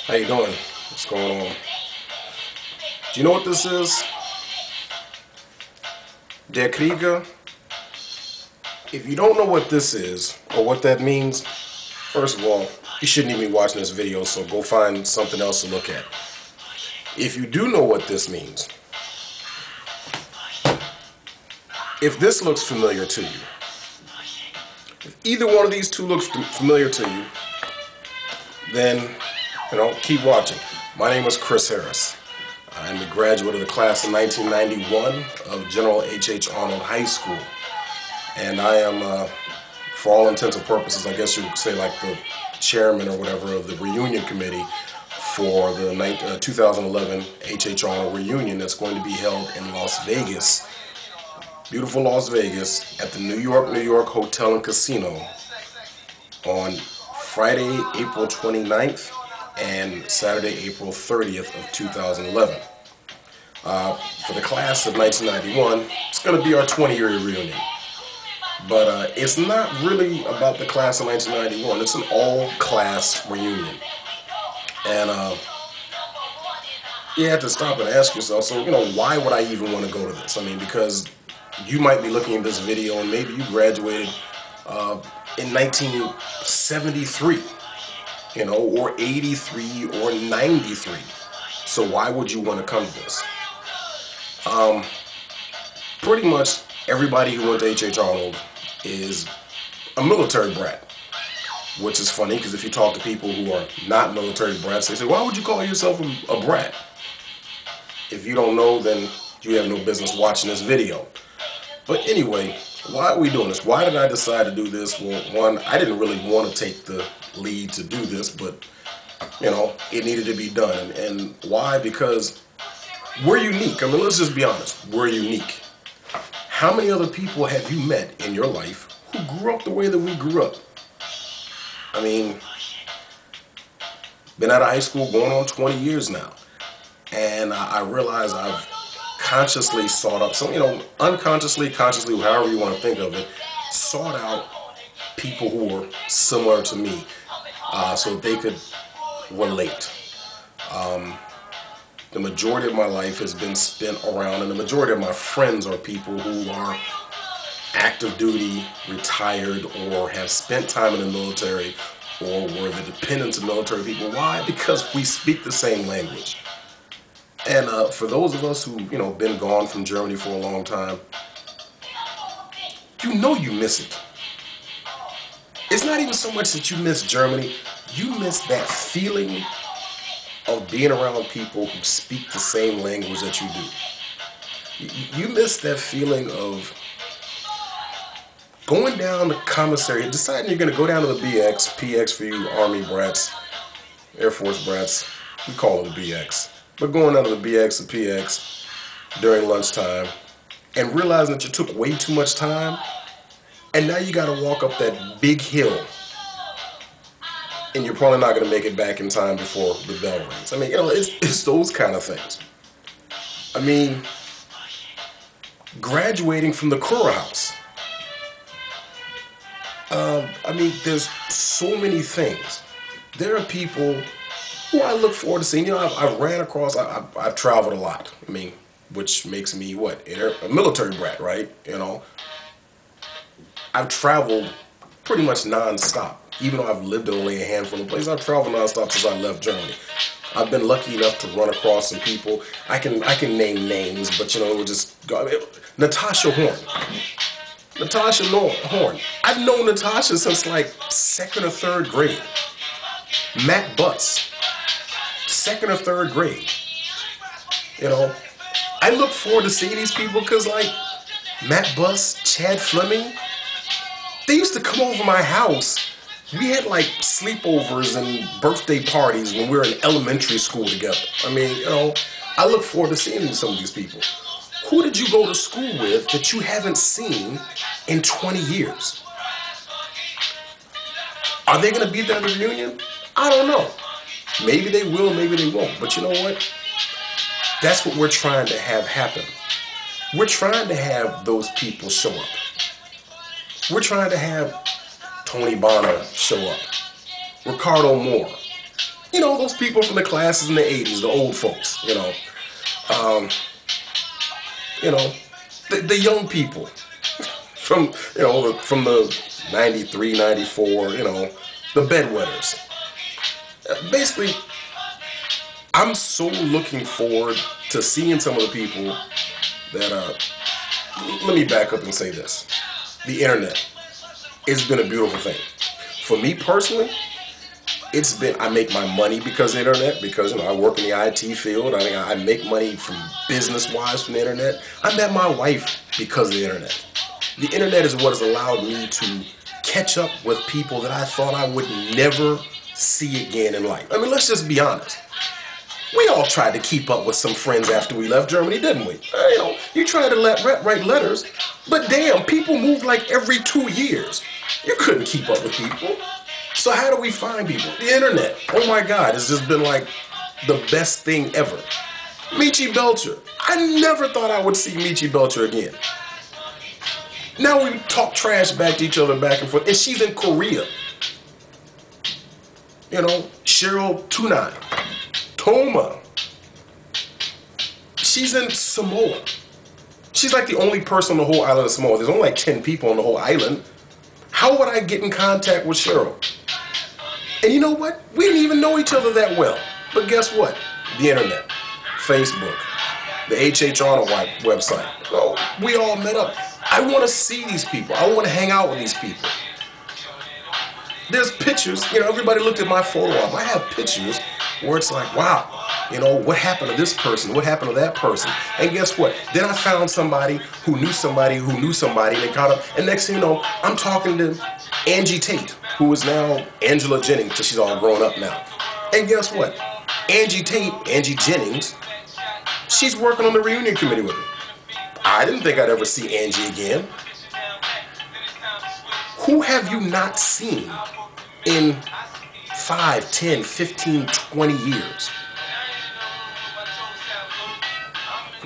How you doing? What's going on? Do you know what this is? Der Krieger? If you don't know what this is, or what that means, first of all, you shouldn't even be watching this video, so go find something else to look at. If you do know what this means, if this looks familiar to you, if either one of these two looks familiar to you, then, keep watching. My name is Chris Harris. I'm a graduate of the class of 1991 of General H.H. Arnold High School. And I am, for all intents and purposes, I guess you would say like the chairman or whatever of the reunion committee for the 2011 H.H. Arnold reunion that's going to be held in Las Vegas. Beautiful Las Vegas at the New York Hotel and Casino on Friday, April 29th and Saturday, April 30th of 2011. For the class of 1991, it's going to be our 20-year reunion. But it's not really about the class of 1991. It's an all-class reunion. And you have to stop and ask yourself, so, why would I even want to go to this? I mean, because you might be looking at this video and maybe you graduated in 1973, or 83 or 93. So why would you want to come to this? Pretty much everybody who went to H.H. Arnold is a military brat, which is funny because if you talk to people who are not military brats, they say, why would you call yourself a brat? If you don't know, then you have no business watching this video. But anyway, why are we doing this? Why did I decide to do this? Well, one, I didn't really want to take the lead to do this, but, it needed to be done. And why? Because we're unique. I mean, let's just be honest. We're unique. How many other people have you met in your life who grew up the way that we grew up? I mean, been out of high school going on 20 years now. And I realize I've consciously sought out, unconsciously, consciously, however you want to think of it, sought out people who were similar to me so they could relate. The majority of my life has been spent around, and the majority of my friends are people who are active duty, retired, or have spent time in the military, or were the dependents of military people. Why? Because we speak the same language. And for those of us who, been gone from Germany for a long time, you miss it. It's not even so much that you miss Germany, you miss that feeling of being around people who speak the same language that you do. You miss that feeling of going down the commissary, deciding you're going to go down to the BX, PX for you Army brats, Air Force brats, we call them BX. But going down to the BX and PX during lunchtime and realizing that you took way too much time and now you got to walk up that big hill and you're probably not going to make it back in time before the bell rings. I mean, it's those kind of things. I mean, graduating from the Kura House. There's so many things. There are people who I look forward to seeing. I've ran across, I've traveled a lot. I mean, which makes me what? A military brat, right? I've traveled pretty much non-stop. Even though I've lived in only a handful of places, I've traveled non-stop since I left Germany. I've been lucky enough to run across some people. I can name names, but it would just go. Natasha Horn. Natasha Horn. I've known Natasha since like 2nd or 3rd grade. Matt Butts. 2nd or 3rd grade. I look forward to seeing these people because like Matt Butts, Chad Fleming, they used to come over my house. We had like sleepovers and birthday parties when we were in elementary school together. I mean, I look forward to seeing some of these people. Who did you go to school with that you haven't seen in 20 years? Are they going to be there at the reunion? I don't know. Maybe they will, maybe they won't. But you know what? That's what we're trying to have happen. We're trying to have those people show up. We're trying to have Tony Bonner show up. Ricardo Moore. You know, those people from the classes in the 80s, the old folks, um, the young people from, from the 93, 94, the bedwetters. Basically, I'm so looking forward to seeing some of the people that, let me back up and say this. The internet, it's been a beautiful thing. For me personally, I make my money because of the internet, because I work in the IT field. I make money from business-wise from the internet. I met my wife because of the internet. The internet is what has allowed me to catch up with people that I thought I would never see again in life. I mean, let's just be honest. We all tried to keep up with some friends after we left Germany, didn't we? You tried to write letters, but damn, people moved like every 2 years. You couldn't keep up with people. So how do we find people? The internet. Oh my God, it's just been like the best thing ever. Michi Belcher. I never thought I would see Michi Belcher again. Now we talk trash back to each other back and forth, and she's in Korea. Cheryl Tunai. Toma. She's in Samoa. She's like the only person on the whole island of Samoa. There's only like 10 people on the whole island. How would I get in contact with Cheryl? And you know what? We didn't even know each other that well. But guess what? The internet, Facebook, the H.H. Arnold website. Oh, we all met up. I want to see these people. I want to hang out with these people. There's pictures. Everybody looked at my photo op. I have pictures where it's like, wow, what happened to this person? What happened to that person? And guess what? Then I found somebody who knew somebody who knew somebody, and they caught up. And next thing you know, I'm talking to Angie Tate, who is now Angela Jennings, because she's all grown up now. And guess what? Angie Tate, Angie Jennings, she's working on the reunion committee with me. I didn't think I'd ever see Angie again. Who have you not seen in 5, 10, 15, 20 years?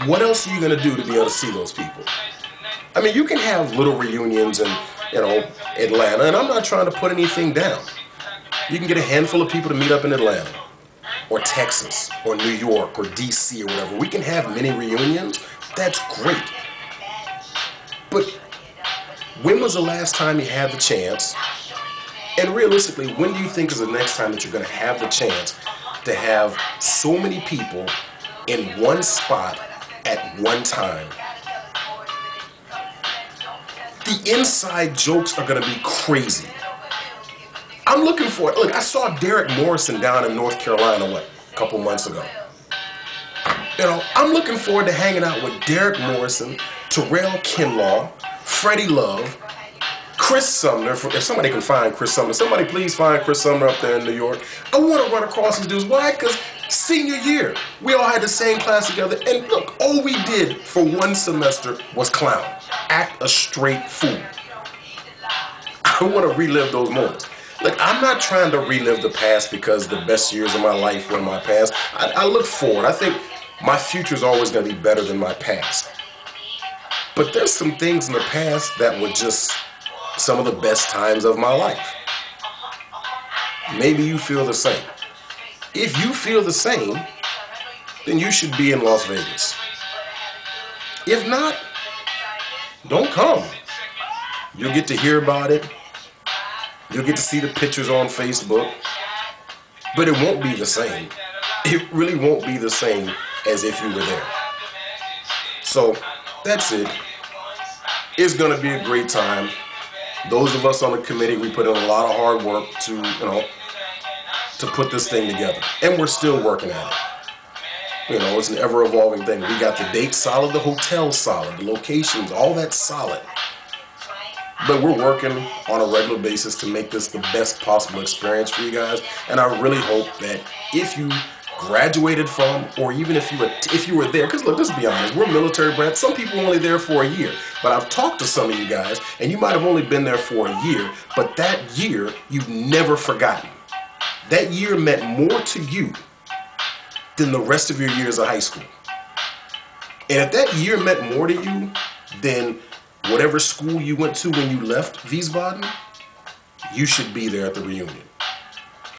What else are you going to do to be able to see those people? I mean, you can have little reunions in, Atlanta, and I'm not trying to put anything down. You can get a handful of people to meet up in Atlanta, or Texas, or New York, or DC, or whatever. We can have many reunions. That's great. But when was the last time you had the chance? And realistically, when do you think is the next time that you're going to have the chance to have so many people in one spot at one time? The inside jokes are going to be crazy. I'm looking for it. Look, I saw Derek Morrison down in North Carolina, a couple months ago. I'm looking forward to hanging out with Derek Morrison, Terrell Kinlaw, Freddie Love, Chris Sumner. If somebody can find Chris Sumner, somebody please find Chris Sumner up there in New York. I want to run across these dudes. Why? Because senior year, we all had the same class together. And look, all we did for one semester was clown. Act a straight fool. I want to relive those moments. Look, I'm not trying to relive the past because the best years of my life were in my past. I look forward. I think my future is always going to be better than my past. But there's some things in the past that were just some of the best times of my life. Maybe you feel the same. If you feel the same, then you should be in Las Vegas. If not, don't come. You'll get to hear about it. You'll get to see the pictures on Facebook. But it won't be the same. It really won't be the same as if you were there. So, that's it. It's going to be a great time. Those of us on the committee, we put in a lot of hard work to put this thing together. And we're still working at it. It's an ever-evolving thing. We got the dates solid, the hotels solid, the locations, all that's solid. But we're working on a regular basis to make this the best possible experience for you guys. And I really hope that if you graduated from, or even if you were there, because look, let's be honest, we're military brats. Some people are only there for a year. But I've talked to some of you guys, and you might have only been there for a year, but that year you've never forgotten. That year meant more to you than the rest of your years of high school. And if that year meant more to you than whatever school you went to when you left Wiesbaden, you should be there at the reunion.